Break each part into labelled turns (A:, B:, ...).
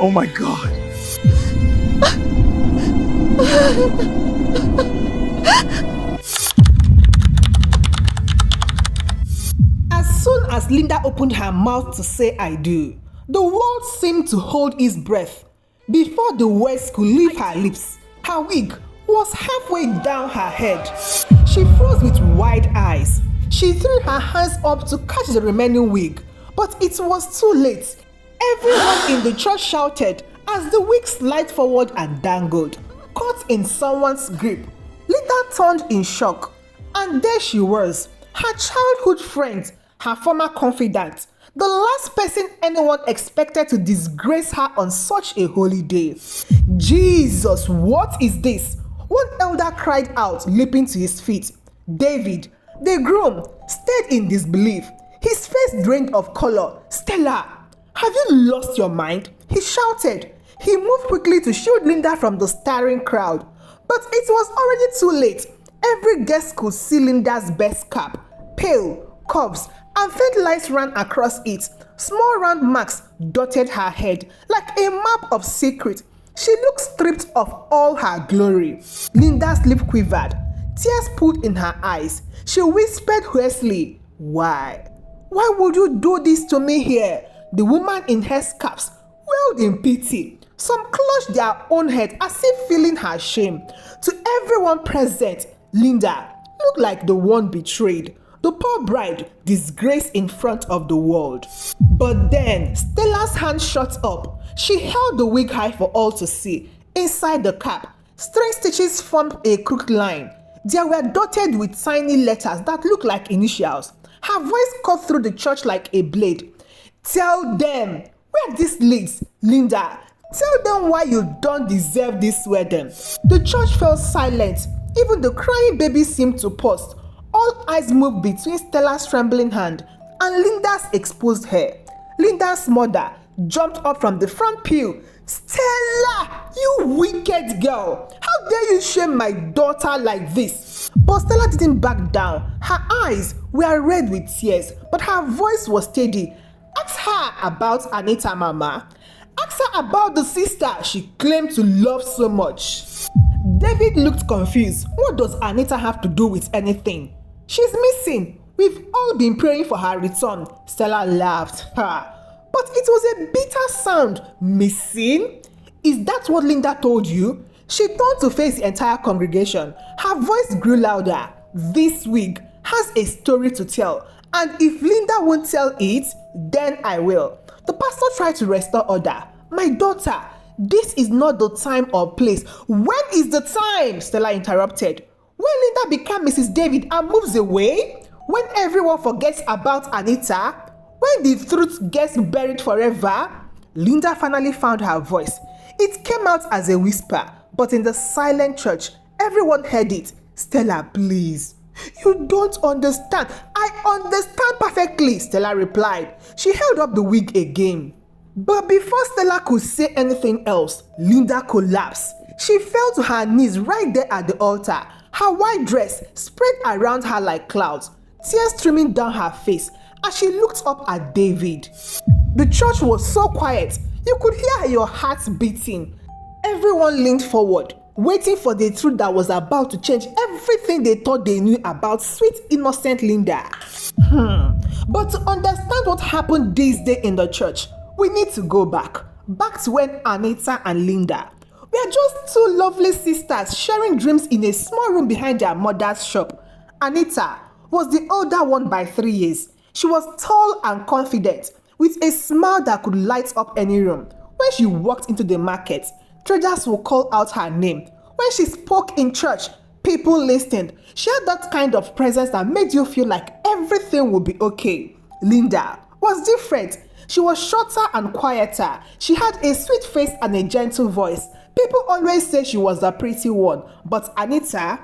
A: Oh my God.
B: As soon as Linda opened her mouth to say I do, the world seemed to hold its breath. Before the words could leave her lips, her wig was halfway down her head. She froze with wide eyes. She threw her hands up to catch the remaining wig, but it was too late. Everyone in the church shouted as the wig slid forward and dangled, caught in someone's grip. Linda turned in shock, and there she was, her childhood friend, her former confidant, the last person anyone expected to disgrace her on such a holy day. Jesus, what is this? One elder cried out, leaping to his feet. David, the groom, stayed in disbelief, his face drained of color. Stella, have you lost your mind? He shouted. He moved quickly to shield Linda from the staring crowd. But it was already too late. Every guest could see Linda's best cap, pale, curves, and faint lines ran across it. Small round marks dotted her head like a map of secret. She looked stripped of all her glory. Linda's lip quivered. Tears pooled in her eyes. She whispered hoarsely, "Why? Why would you do this to me here?" The woman in headscarves wailed in pity. Some clutched their own head as if feeling her shame. To everyone present, Linda looked like the one betrayed, the poor bride disgraced in front of the world. But then Stella's hand shot up. She held the wig high for all to see. Inside the cap, strange stitches formed a crooked line. They were dotted with tiny letters that looked like initials. Her voice cut through the church like a blade. "Tell them where this leads, Linda. Tell them why you don't deserve this wedding." The church fell silent. Even the crying baby seemed to pause. All eyes moved between Stella's trembling hand and Linda's exposed hair. Linda's mother jumped up from the front pew. "Stella, you wicked girl! How dare you shame my daughter like this?" But Stella didn't back down. Her eyes were red with tears, but her voice was steady. "Ask her about Anita, Mama. Ask her about the sister she claimed to love so much." David looked confused. What does Anita have to do with anything? "She's missing. We've all been praying for her return." Stella laughed. But it was a bitter sound. "Missing? Is that what Linda told you?" She turned to face the entire congregation. Her voice grew louder. "This wig has a story to tell, and if Linda won't tell it, then I will." The pastor tried to restore order. "My daughter, this is not the time or place." "When is the time?" Stella interrupted. "When Linda became Mrs. David and moves away? When everyone forgets about Anita? When the truth gets buried forever?" Linda finally found her voice. It came out as a whisper, but in the silent church, everyone heard it. "Stella, please. You don't understand." "I understand perfectly," Stella replied. She held up the wig again. But before Stella could say anything else, Linda collapsed. She fell to her knees right there at the altar. Her white dress spread around her like clouds, tears streaming down her face as she looked up at David. The church was so quiet, you could hear your heart beating. Everyone leaned forward, waiting for the truth that was about to change everything they thought they knew about sweet, innocent Linda. But to understand what happened this day in the church, we need to go back to when Anita and Linda were just two lovely sisters sharing dreams in a small room behind their mother's shop. Anita was the older one by 3 years. She was tall and confident, with a smile that could light up any room. When she walked into the market, traders would call out her name. When she spoke in church, people listened. She had that kind of presence that made you feel like everything would be okay. Linda was different. She was shorter and quieter. She had a sweet face and a gentle voice. People always say she was the pretty one, but Anita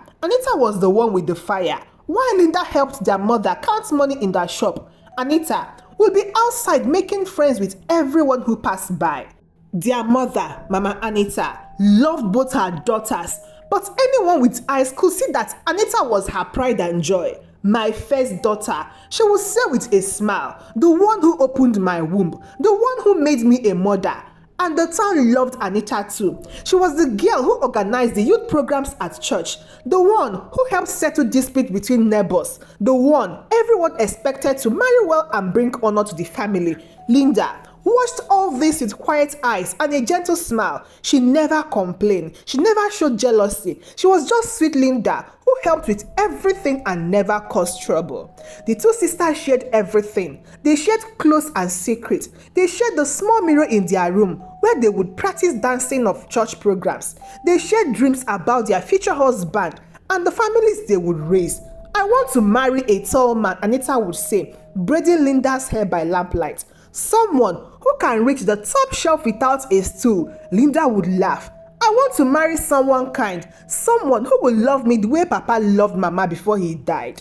B: was the one with the fire. While Linda helped their mother count money in their shop, Anita would be outside making friends with everyone who passed by. Their mother, Mama Anita, loved both her daughters, but anyone with eyes could see that Anita was her pride and joy. "My first daughter," she would say with a smile, "the one who opened my womb, the one who made me a mother." And the town loved Anita too. She was the girl who organized the youth programs at church, the one who helped settle disputes between neighbors, the one everyone expected to marry well and bring honor to the family. Linda watched all this with quiet eyes and a gentle smile. She never complained. She never showed jealousy. She was just sweet Linda who helped with everything and never caused trouble. The two sisters shared everything. They shared clothes and secrets. They shared the small mirror in their room where they would practice dancing of church programs. They shared dreams about their future husband and the families they would raise. "I want to marry a tall man," Anita would say, braiding Linda's hair by lamplight. "Someone who can reach the top shelf without a stool," Linda would laugh. "I want to marry someone kind, someone who will love me the way Papa loved Mama before he died."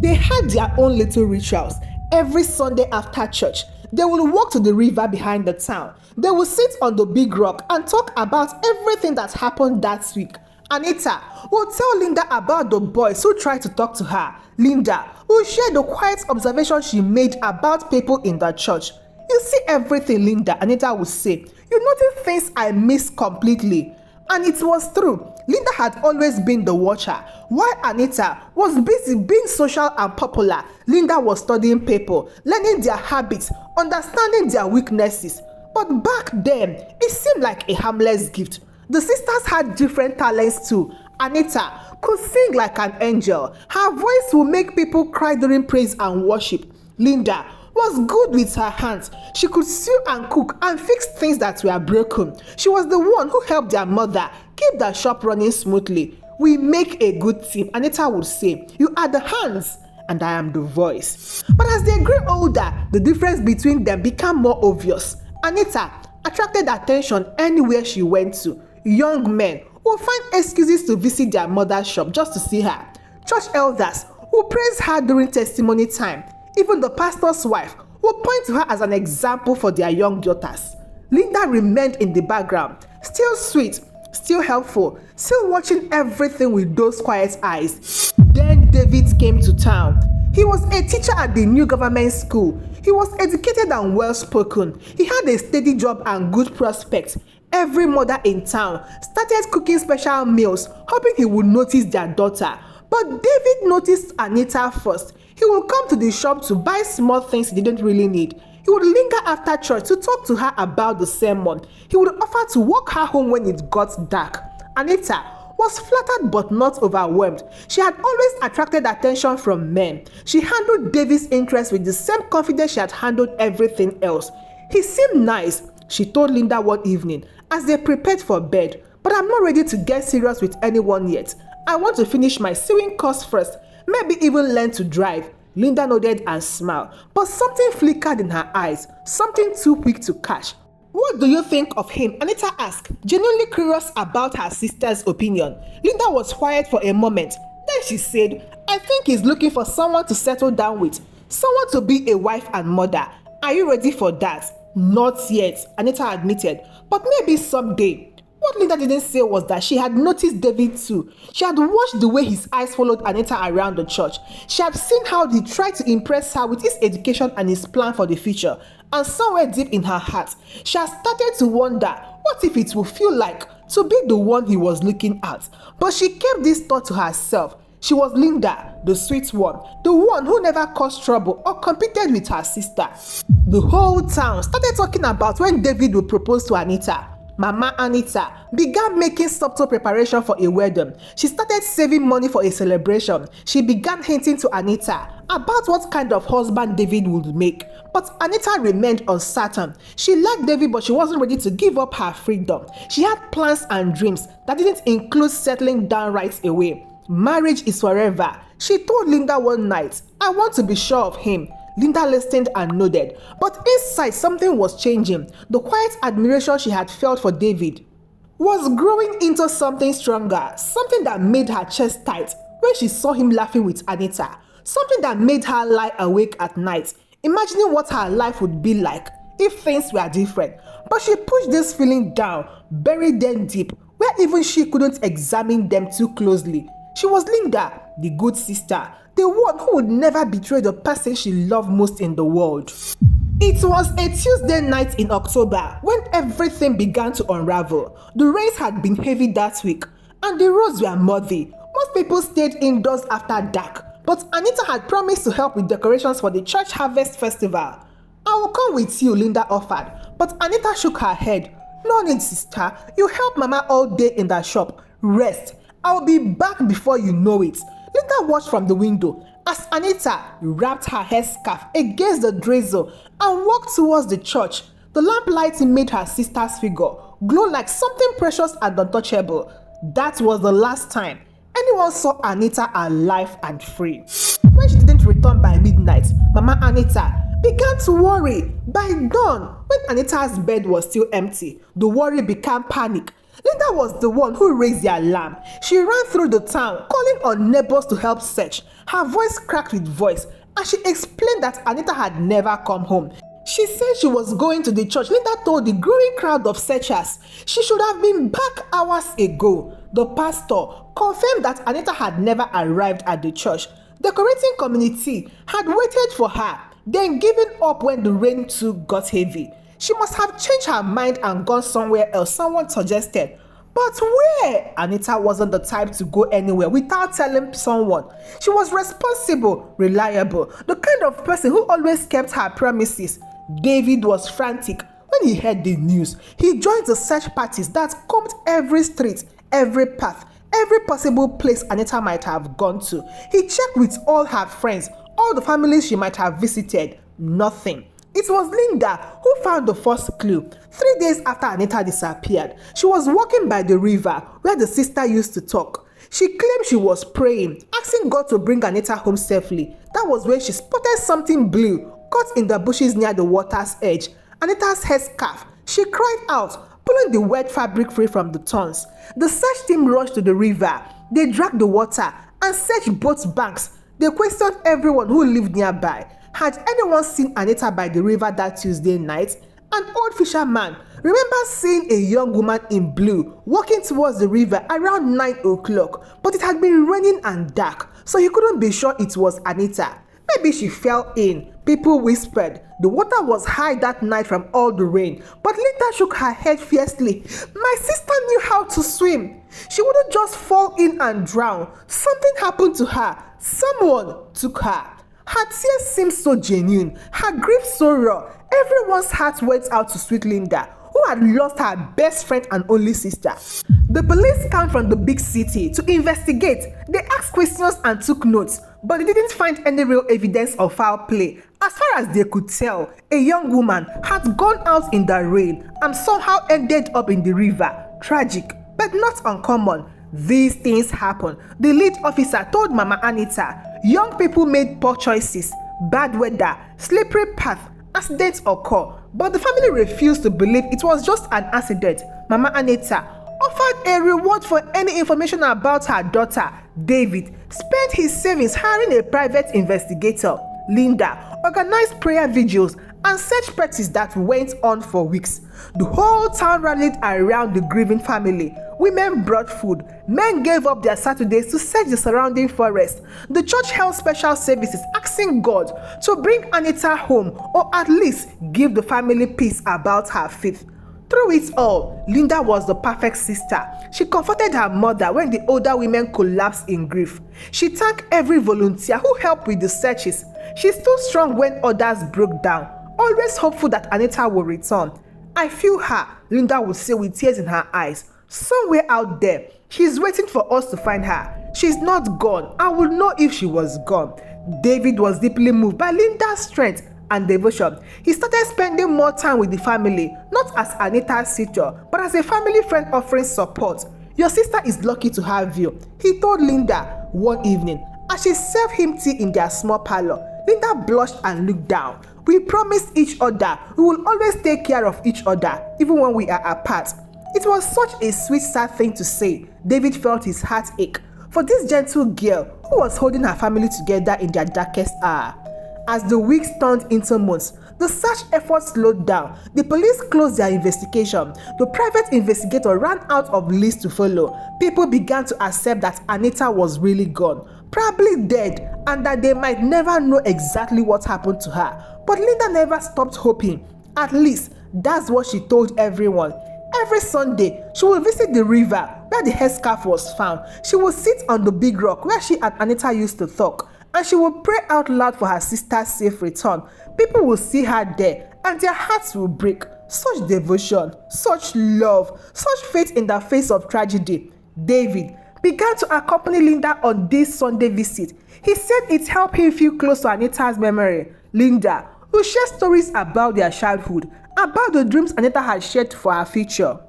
B: They had their own little rituals. Every Sunday after church, they would walk to the river behind the town. They would sit on the big rock and talk about everything that happened that week. Anita would tell Linda about the boys who tried to talk to her. Linda would share the quiet observations she made about people in the church. "You see everything, Linda," Anita would say. "You notice things I missed completely." And it was true. Linda had always been the watcher. While Anita was busy being social and popular, Linda was studying people, learning their habits, understanding their weaknesses. But back then, it seemed like a harmless gift. The sisters had different talents too. Anita could sing like an angel. Her voice would make people cry during praise and worship. Linda was good with her hands. She could sew and cook and fix things that were broken. She was the one who helped their mother keep the shop running smoothly. "We make a good team," Anita would say. "You are the hands and I am the voice." But as they grew older, the difference between them became more obvious. Anita attracted attention anywhere she went to. Young men would find excuses to visit their mother's shop just to see her. Church elders would praise her during testimony time. Even the pastor's wife would point to her as an example for their young daughters. Linda remained in the background, still sweet, still helpful, still watching everything with those quiet eyes. Then David came to town. He was a teacher at the new government school. He was educated and well-spoken. He had a steady job and good prospects. Every mother in town started cooking special meals, hoping he would notice their daughter. But David noticed Anita first. He would come to the shop to buy small things he didn't really need. He would linger after church to talk to her about the sermon. He would offer to walk her home when it got dark. Anita was flattered but not overwhelmed. She had always attracted attention from men. She handled David's interest with the same confidence she had handled everything else. "He seemed nice," she told Linda one evening as they prepared for bed. "But I'm not ready to get serious with anyone yet. I want to finish my sewing course first, maybe even learn to drive." Linda nodded and smiled, but something flickered in her eyes, something too quick to catch. "What do you think of him?" Anita asked, genuinely curious about her sister's opinion. Linda was quiet for a moment. Then she said, "I think he's looking for someone to settle down with, someone to be a wife and mother. Are you ready for that?" "Not yet," Anita admitted, "but maybe someday." What Linda didn't say was that she had noticed David too. She had watched the way his eyes followed Anita around the church. She had seen how he tried to impress her with his education and his plan for the future. And somewhere deep in her heart, she had started to wonder, what if it would feel like to be the one he was looking at? But she kept this thought to herself. She was Linda, the sweet one, the one who never caused trouble or competed with her sister. The whole town started talking about when David would propose to Anita. Mama Anita began making subtle preparation for a wedding. She started saving money for a celebration. She began hinting to Anita about what kind of husband David would make. But Anita remained uncertain. She liked David, but she wasn't ready to give up her freedom. She had plans and dreams that didn't include settling down right away. "Marriage is forever," she told Linda one night. "I want to be sure of him." Linda listened and nodded, but inside something was changing. The quiet admiration she had felt for David was growing into something stronger, something that made her chest tight when she saw him laughing with Anita, something that made her lie awake at night, imagining what her life would be like if things were different. But she pushed this feeling down, buried them deep, where even she couldn't examine them too closely. She was Linda, the good sister, the one who would never betray the person she loved most in the world. It was a Tuesday night in October when everything began to unravel. The rains had been heavy that week and the roads were muddy. Most people stayed indoors after dark, but Anita had promised to help with decorations for the church harvest festival. "I will come with you," Linda offered, but Anita shook her head. "No need, sister. You help Mama all day in the shop. Rest. I will be back before you know it." Linda watched from the window as Anita wrapped her headscarf against the drizzle and walked towards the church. The lamp lighting made her sister's figure glow like something precious and untouchable. That was the last time anyone saw Anita alive and free. When she didn't return by midnight, Mama Anita began to worry. By dawn, when Anita's bed was still empty, the worry became panic. Linda was the one who raised the alarm. She ran through the town, calling on neighbors to help search. Her voice cracked with voice, and she explained that Anita had never come home. She said she was going to the church. Linda told the growing crowd of searchers she should have been back hours ago. The pastor confirmed that Anita had never arrived at the church. The decorating community had waited for her, then given up when the rain too got heavy. She must have changed her mind and gone somewhere else, someone suggested. But where? Anita wasn't the type to go anywhere without telling someone. She was responsible, reliable, the kind of person who always kept her promises. David was frantic when he heard the news. He joined the search parties that combed every street, every path, every possible place Anita might have gone to. He checked with all her friends, all the families she might have visited. Nothing. It was Linda who found the first clue. 3 days after Anita disappeared, she was walking by the river where the sister used to talk. She claimed she was praying, asking God to bring Anita home safely. That was when she spotted something blue caught in the bushes near the water's edge. Anita's headscarf. She cried out, pulling the wet fabric free from the thorns. The search team rushed to the river. They dragged the water and searched both banks. They questioned everyone who lived nearby. Had anyone seen Anita by the river that Tuesday night? An old fisherman remembers seeing a young woman in blue walking towards the river around 9 o'clock, but it had been raining and dark, so he couldn't be sure it was Anita. Maybe she fell in, people whispered. The water was high that night from all the rain, but Linda shook her head fiercely. "My sister knew how to swim. She wouldn't just fall in and drown. Something happened to her. Someone took her." Her tears seemed so genuine, her grief so raw. Everyone's heart went out to sweet Linda, who had lost her best friend and only sister. The police came from the big city to investigate. They asked questions and took notes, but they didn't find any real evidence of foul play. As far as they could tell, a young woman had gone out in the rain and somehow ended up in the river. Tragic, but not uncommon. These things happen. The lead officer told Mama Anita, young people made poor choices, bad weather, slippery path, accidents occur, but the family refused to believe it was just an accident. Mama Anita offered a reward for any information about her daughter. David spent his savings hiring a private investigator. Linda organized prayer vigils and search parties that went on for weeks. The whole town rallied around the grieving family. Women brought food. Men gave up their Saturdays to search the surrounding forest. The church held special services asking God to bring Anita home or at least give the family peace about her faith. Through it all, Linda was the perfect sister. She comforted her mother when the older women collapsed in grief. She thanked every volunteer who helped with the searches. She stood strong when others broke down, always hopeful that Anita would return. "I feel her," Linda would say with tears in her eyes. "Somewhere out there, she's waiting for us to find her. She's not gone. I would know if she was gone." David was deeply moved by Linda's strength and devotion. He started spending more time with the family, not as Anita's teacher, but as a family friend offering support. "Your sister is lucky to have you," he told Linda one evening as she served him tea in their small parlor. Linda blushed and looked down. "We promised each other we will always take care of each other, even when we are apart." It was such a sweet, sad thing to say. David felt his heart ache for this gentle girl who was holding her family together in their darkest hour. As the weeks turned into months, the search efforts slowed down. The police closed their investigation. The private investigator ran out of lists to follow. People began to accept that Anita was really gone. probably dead, and that they might never know exactly what happened to her. But Linda never stopped hoping. At least, that's what she told everyone. Every Sunday, she would visit the river where the headscarf was found. She would sit on the big rock where she and Anita used to talk, and she would pray out loud for her sister's safe return. People would see her there, and their hearts will break. Such devotion, such love, such faith in the face of tragedy. David began to accompany Linda on this Sunday visit. He said it helped him feel close to Anita's memory. Linda will share stories about their childhood, about the dreams Anita had shared for her future.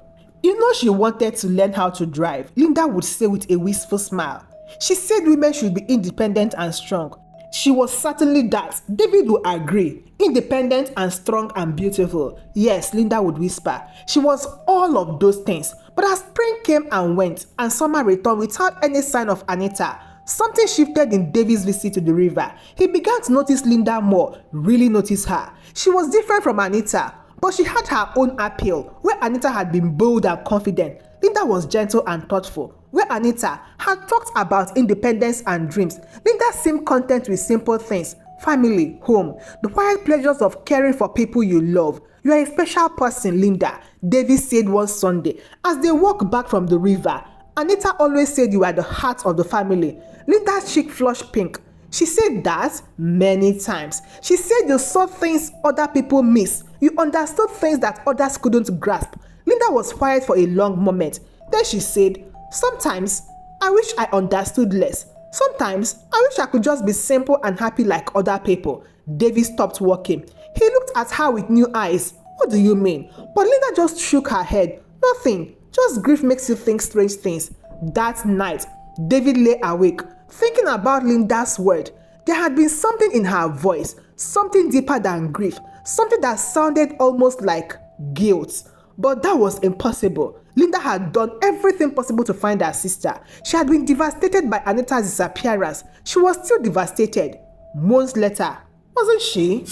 B: You know she wanted to learn how to drive, Linda would say with a wistful smile. She said women should be independent and strong. She was certainly that. David would agree. Independent and strong and beautiful. Yes, Linda would whisper. She was all of those things. But as spring came and went, and summer returned without any sign of Anita, something shifted in David's visit to the river. He began to notice Linda more, really notice her. She was different from Anita, but she had her own appeal. Where Anita had been bold and confident, Linda was gentle and thoughtful. Where Anita had talked about independence and dreams, Linda seemed content with simple things: family, home, the quiet pleasures of caring for people you love. You are a special person, Linda, David said one Sunday as they walked back from the river. Anita always said you are the heart of the family. Linda's cheek flushed pink. She said that many times. She said you saw things other people miss. You understood things that others couldn't grasp. Linda was quiet for a long moment. Then she said, "Sometimes I wish I understood less. Sometimes I wish I could just be simple and happy like other people." David stopped walking. He looked at her with new eyes. "What do you mean?" But Linda just shook her head. "Nothing. Just grief makes you think strange things." That night, David lay awake, thinking about Linda's word. There had been something in her voice, something deeper than grief, something that sounded almost like guilt. But that was impossible. Linda had done everything possible to find her sister. She had been devastated by Anita's disappearance. She was still devastated. Months later, wasn't she?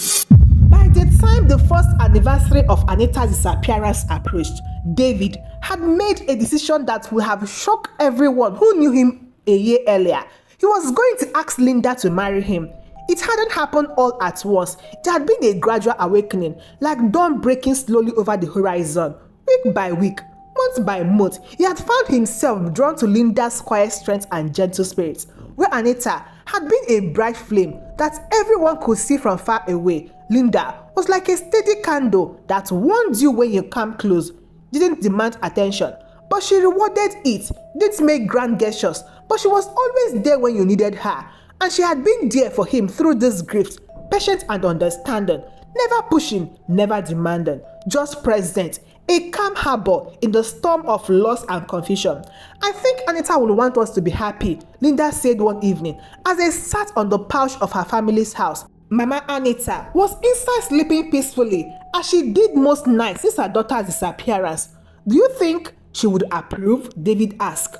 B: By the time the first anniversary of Anita's disappearance approached, David had made a decision that would have shocked everyone who knew him a year earlier. He was going to ask Linda to marry him. It hadn't happened all at once. There had been a gradual awakening, like dawn breaking slowly over the horizon. Week by week, month by month, he had found himself drawn to Linda's quiet strength and gentle spirit. Where Anita had been a bright flame that everyone could see from far away, Linda was like a steady candle that warmed you when you came close. Didn't demand attention, but she rewarded it. Didn't make grand gestures, but she was always there when you needed her. And she had been there for him through this grief, patient and understanding, never pushing, never demanding, just present, a calm harbor in the storm of loss and confusion. "I think Anita will want us to be happy," Linda said one evening as they sat on the porch of her family's house. Mama Anita was inside sleeping peacefully, as she did most nights since her daughter's disappearance. "Do you think she would approve?" David asked.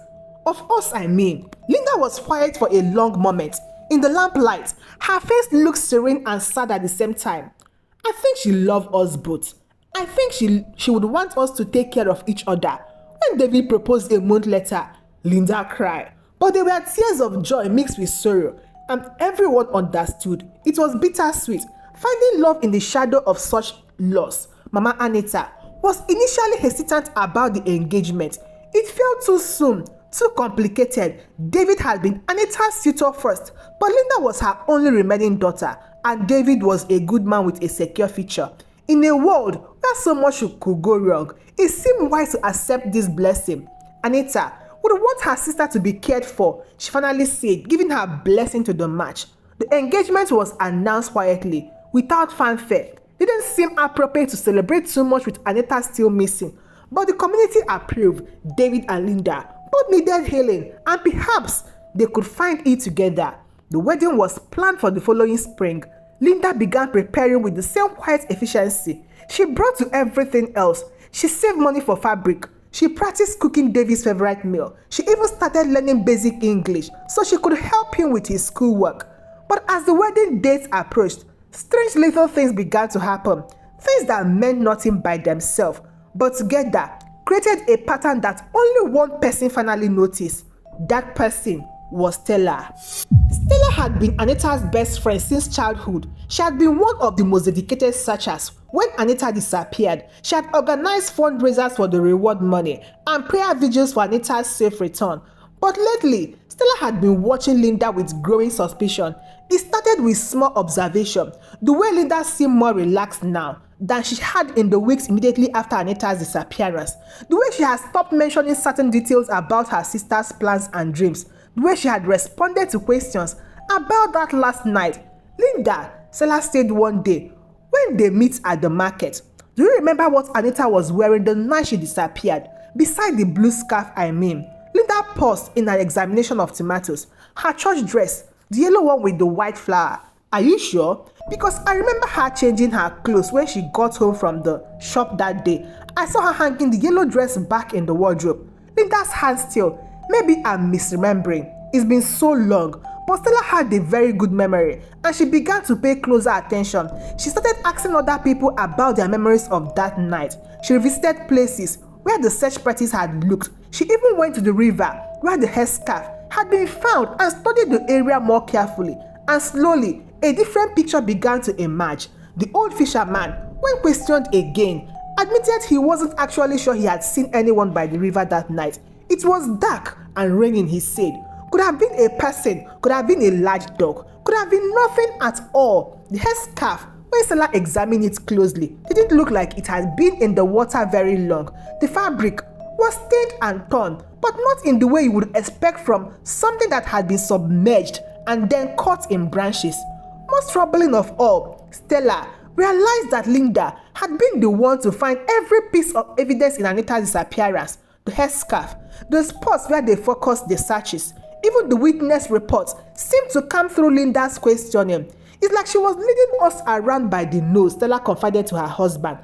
B: "Of us, I mean." Linda was quiet for a long moment. In the lamplight, her face looked serene and sad at the same time. "I think she loves us both. I think she would want us to take care of each other." When David proposed a month later, Linda cried. But there were tears of joy mixed with sorrow, and everyone understood. It was bittersweet, finding love in the shadow of such loss. Mama Anita was initially hesitant about the engagement. It felt too soon, too complicated. David had been Anita's suitor first, but Linda was her only remaining daughter, and David was a good man with a secure future. In a world where so much could go wrong, it seemed wise to accept this blessing. Anita would want her sister to be cared for, she finally said, giving her blessing to the match. The engagement was announced quietly, without fanfare. It didn't seem appropriate to celebrate too much with Anita still missing, but the community approved. David and Linda both needed healing, and perhaps they could find it together. The wedding was planned for the following spring. Linda began preparing with the same quiet efficiency she brought to everything else. She saved money for fabric. She practiced cooking David's favorite meal. She even started learning basic English so she could help him with his schoolwork. But as the wedding dates approached, strange little things began to happen. Things that meant nothing by themselves, but together created a pattern that only one person finally noticed. That person was Stella. Stella had been Anita's best friend since childhood. She had been one of the most dedicated searchers. When Anita disappeared, she had organized fundraisers for the reward money and prayer vigils for Anita's safe return. But lately, Stella had been watching Linda with growing suspicion. It started with small observation. The way Linda seemed more relaxed now than she had in the weeks immediately after Anita's disappearance. The way she had stopped mentioning certain details about her sister's plans and dreams. The way she had responded to questions about that last night. Linda, Stella said one day, when they meet at the market, do you remember what Anita was wearing the night she disappeared? Beside the blue scarf, I mean. Linda paused in her examination of tomatoes. Her church dress, the yellow one with the white flower. Are you sure? Because I remember her changing her clothes when she got home from the shop that day. I saw her hanging the yellow dress back in the wardrobe. Linda's hand still. Maybe I'm misremembering. It's been so long. But Stella had a very good memory and she began to pay closer attention. She started asking other people about their memories of that night. She revisited places where the search parties had looked. She even went to the river where the headscarf had been found and studied the area more carefully. And slowly, a different picture began to emerge. The old fisherman, when questioned again, admitted he wasn't actually sure he had seen anyone by the river that night. It was dark and raining, he said. Could have been a person, could have been a large dog, could have been nothing at all. The headscarf, when Stella examined it closely, didn't look like it had been in the water very long. The fabric was stained and torn, but not in the way you would expect from something that had been submerged and then caught in branches. Most troubling of all, Stella realized that Linda had been the one to find every piece of evidence in Anita's disappearance. The headscarf, the spots where they focused the searches, even the witness reports seemed to come through Linda's questioning. It's like she was leading us around by the nose, Stella confided to her husband,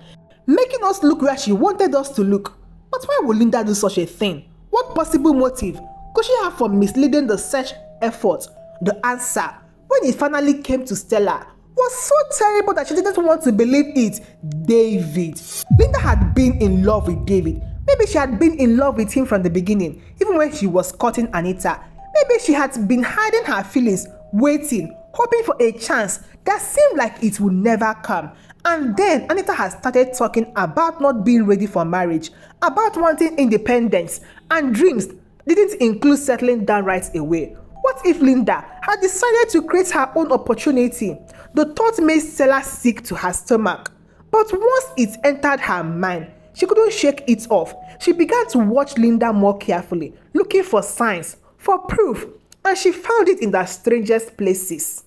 B: making us look where she wanted us to look. But why would Linda do such a thing? What possible motive could she have for misleading the search effort? The answer, when it finally came to Stella, was so terrible that she didn't want to believe it. David. Linda had been in love with David. Maybe she had been in love with him from the beginning, even when she was courting Anita. Maybe she had been hiding her feelings, waiting, hoping for a chance that seemed like it would never come. And then Anita had started talking about not being ready for marriage, about wanting independence, and dreams didn't include settling down right away. What if Linda had decided to create her own opportunity? The thought made Stella sick to her stomach. But once it entered her mind, she couldn't shake it off. She began to watch Linda more carefully, looking for signs, for proof, and she found it in the strangest places.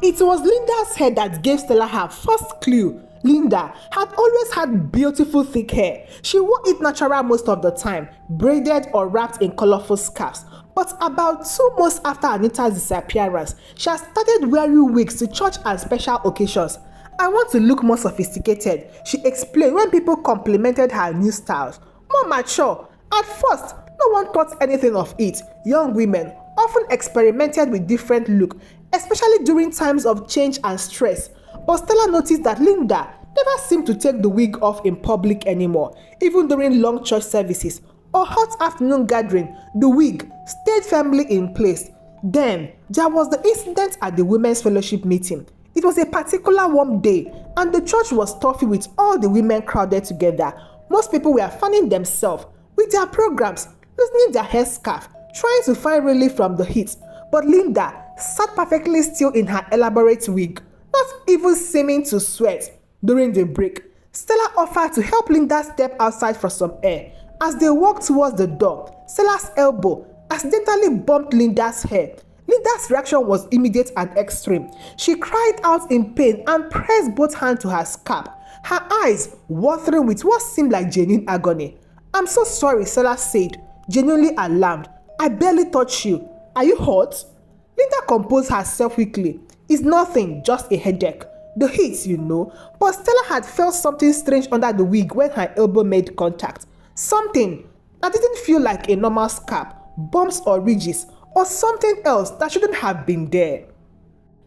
B: It was Linda's hair that gave Stella her first clue. Linda had always had beautiful thick hair. She wore it natural most of the time, braided or wrapped in colorful scarves. But about 2 months after Anita's disappearance, she had started wearing wigs to church and special occasions. I want to look more sophisticated, she explained when people complimented her new styles. More mature. At first, no one thought anything of it. Young women often experimented with different looks, especially during times of change and stress. But Stella noticed that Linda never seemed to take the wig off in public anymore. Even during long church services or hot afternoon gathering, the wig stayed firmly in place. Then, there was the incident at the women's fellowship meeting. It was a particular warm day, and the church was stuffy with all the women crowded together. Most people were fanning themselves with their programs, loosening their headscarf, trying to find relief from the heat. But Linda sat perfectly still in her elaborate wig, not even seeming to sweat. During the break, Stella offered to help Linda step outside for some air. As they walked towards the door, Stella's elbow accidentally bumped Linda's hair. Linda's reaction was immediate and extreme. She cried out in pain and pressed both hands to her scalp, her eyes watering with what seemed like genuine agony. "I'm so sorry," Stella said, genuinely alarmed. "I barely touched you. Are you hot?" Linda composed herself quickly. "It's nothing, just a headache. The heat, you know." But Stella had felt something strange under the wig when her elbow made contact. Something that didn't feel like a normal scalp, bumps or ridges, or something else that shouldn't have been there.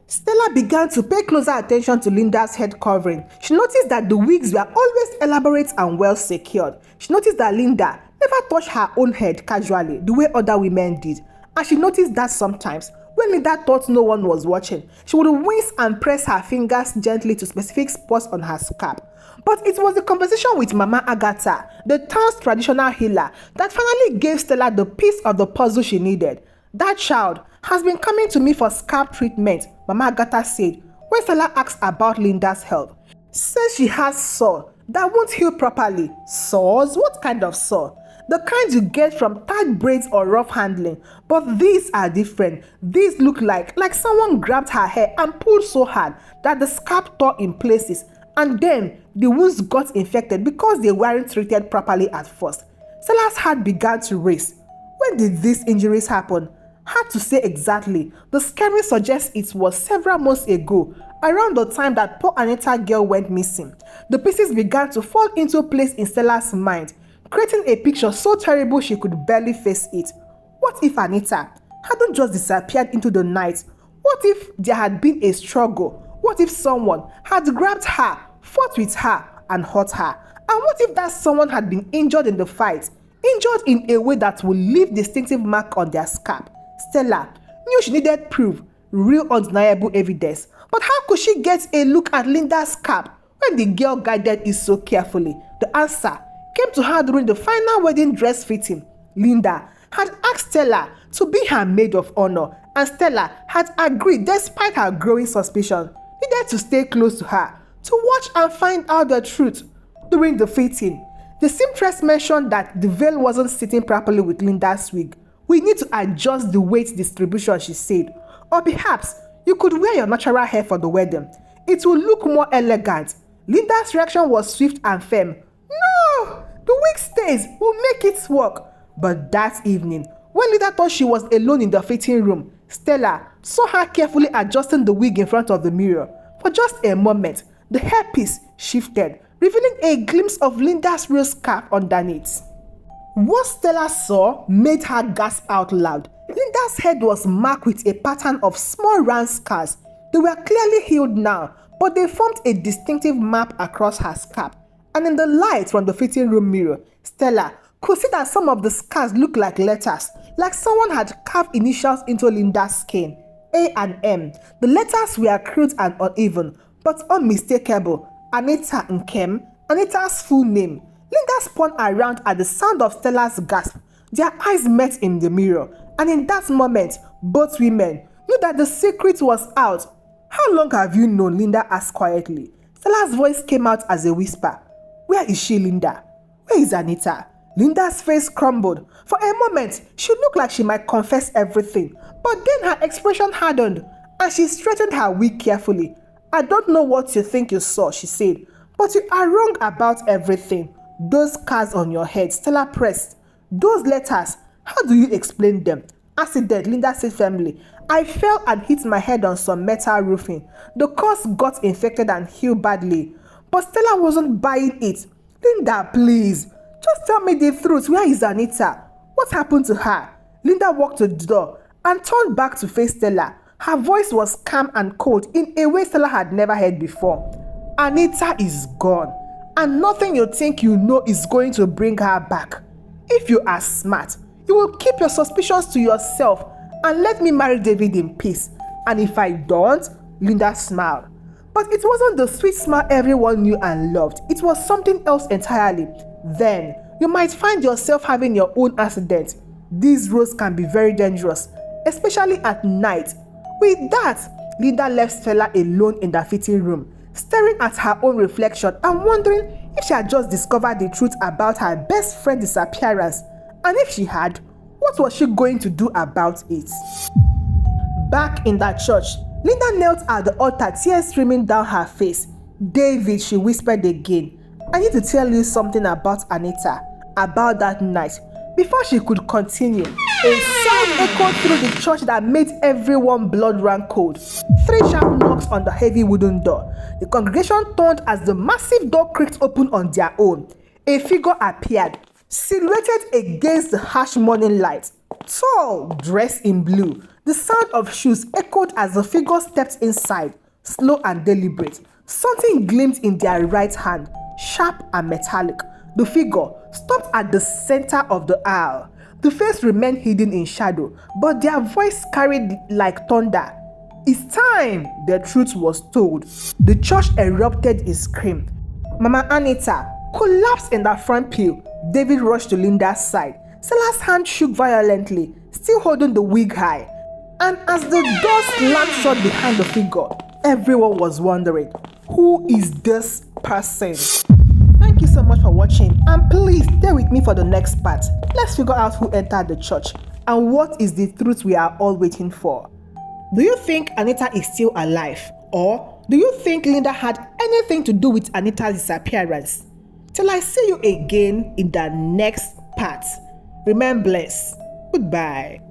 B: Stella began to pay closer attention to Linda's head covering. She noticed that the wigs were always elaborate and well secured. She noticed that Linda never touched her own head casually the way other women did. and she noticed that sometimes, when Linda thought no one was watching, she would wince and press her fingers gently to specific spots on her scalp. But it was the conversation with Mama Agatha, the town's traditional healer, that finally gave Stella the piece of the puzzle she needed. That child has been coming to me for scalp treatment, Mama Agatha said, when Stella asked about Linda's health. Says she has sore that won't heal properly. Sores? What kind of sore? The kind you get from tight braids or rough handling. But these are different. These look like someone grabbed her hair and pulled so hard that the scalp tore in places, and then the wounds got infected because they weren't treated properly at first. Stella's heart began to race. When did these injuries happen? Hard to say exactly. The scanning suggests it was several months ago, around the time that poor Anita girl went missing. The pieces began to fall into place in Stella's mind, creating a picture so terrible she could barely face it. What if Anita hadn't just disappeared into the night? What if there had been a struggle? What if someone had grabbed her, fought with her, and hurt her? And what if that someone had been injured in the fight? Injured in a way that would leave distinctive mark on their scalp. Stella knew she needed proof, real undeniable evidence. But how could she get a look at Linda's scalp when the girl guided it so carefully? The answer came to her during the final wedding dress fitting. Linda had asked Stella to be her maid of honor, and Stella had agreed despite her growing suspicion. Needed to stay close to her to watch and find out the truth. During the fitting, the seamstress mentioned that the veil wasn't sitting properly with Linda's wig. We need to adjust the weight distribution, she said. Or perhaps you could wear your natural hair for the wedding. It will look more elegant. Linda's reaction was swift and firm. No! The wig stays. We'll make it work. But that evening, when Linda thought she was alone in the fitting room, Stella saw her carefully adjusting the wig in front of the mirror. For just a moment, the hairpiece shifted, revealing a glimpse of Linda's real scalp underneath. What Stella saw made her gasp out loud. Linda's head was marked with a pattern of small round scars. They were clearly healed now, but they formed a distinctive map across her scalp. And in the light from the fitting room mirror, Stella could see that some of the scars looked like letters, like someone had carved initials into Linda's skin. A and M. The letters were crude and uneven, but unmistakable. Anita Nkem, Anita's full name. Linda spun around at the sound of Stella's gasp. Their eyes met in the mirror, and in that moment, both women knew that the secret was out. How long have you known? Linda asked quietly. Stella's voice came out as a whisper. Where is she, Linda? Where is Anita? Linda's face crumbled. For a moment, she looked like she might confess everything, but then her expression hardened, and she straightened her wig carefully. I don't know what you think you saw, she said, but you are wrong about everything. Those scars on your head, Stella pressed. Those letters, how do you explain them? Accident, Linda said firmly. I fell and hit my head on some metal roofing. The cause got infected and healed badly. But Stella wasn't buying it. Linda, please, just tell me the truth. Where is Anita? What happened to her? Linda walked to the door and turned back to face Stella. Her voice was calm and cold in a way Stella had never heard before. Anita is gone, and nothing you think you know is going to bring her back. If you are smart, you will keep your suspicions to yourself and let me marry David in peace. And if I don't, Linda smiled. But it wasn't the sweet smile everyone knew and loved. It was something else entirely. Then, you might find yourself having your own accident. These roads can be very dangerous, especially at night. With that, Linda left Stella alone in the fitting room, staring at her own reflection and wondering if she had just discovered the truth about her best friend's disappearance. And if she had, what was she going to do about it? Back in that church, Linda knelt at the altar, tears streaming down her face. David, she whispered again, I need to tell you something about Anita, about that night. Before she could continue, a sound echoed through the church that made everyone blood run cold. 3 sharp knocks on the heavy wooden door. The congregation turned as the massive door creaked open on their own. A figure appeared, silhouetted against the harsh morning light. Tall, dressed in blue. The sound of shoes echoed as the figure stepped inside, slow and deliberate. Something gleamed in their right hand, sharp and metallic. The figure stopped at the center of the aisle. The face remained hidden in shadow, but their voice carried like thunder. It's time the truth was told. The church erupted in scream. Mama Anita collapsed in the front pew. David rushed to Linda's side. Stella's hand shook violently, still holding the wig high. And as the door slammed shut behind the figure, everyone was wondering, who is this person? Thank you so much for watching, and please stay with me for the next part. Let's figure out who entered the church and what is the truth we are all waiting for. Do you think Anita is still alive? Or do you think Linda had anything to do with Anita's disappearance? Till I see you again in the next part. Remain blessed. Goodbye.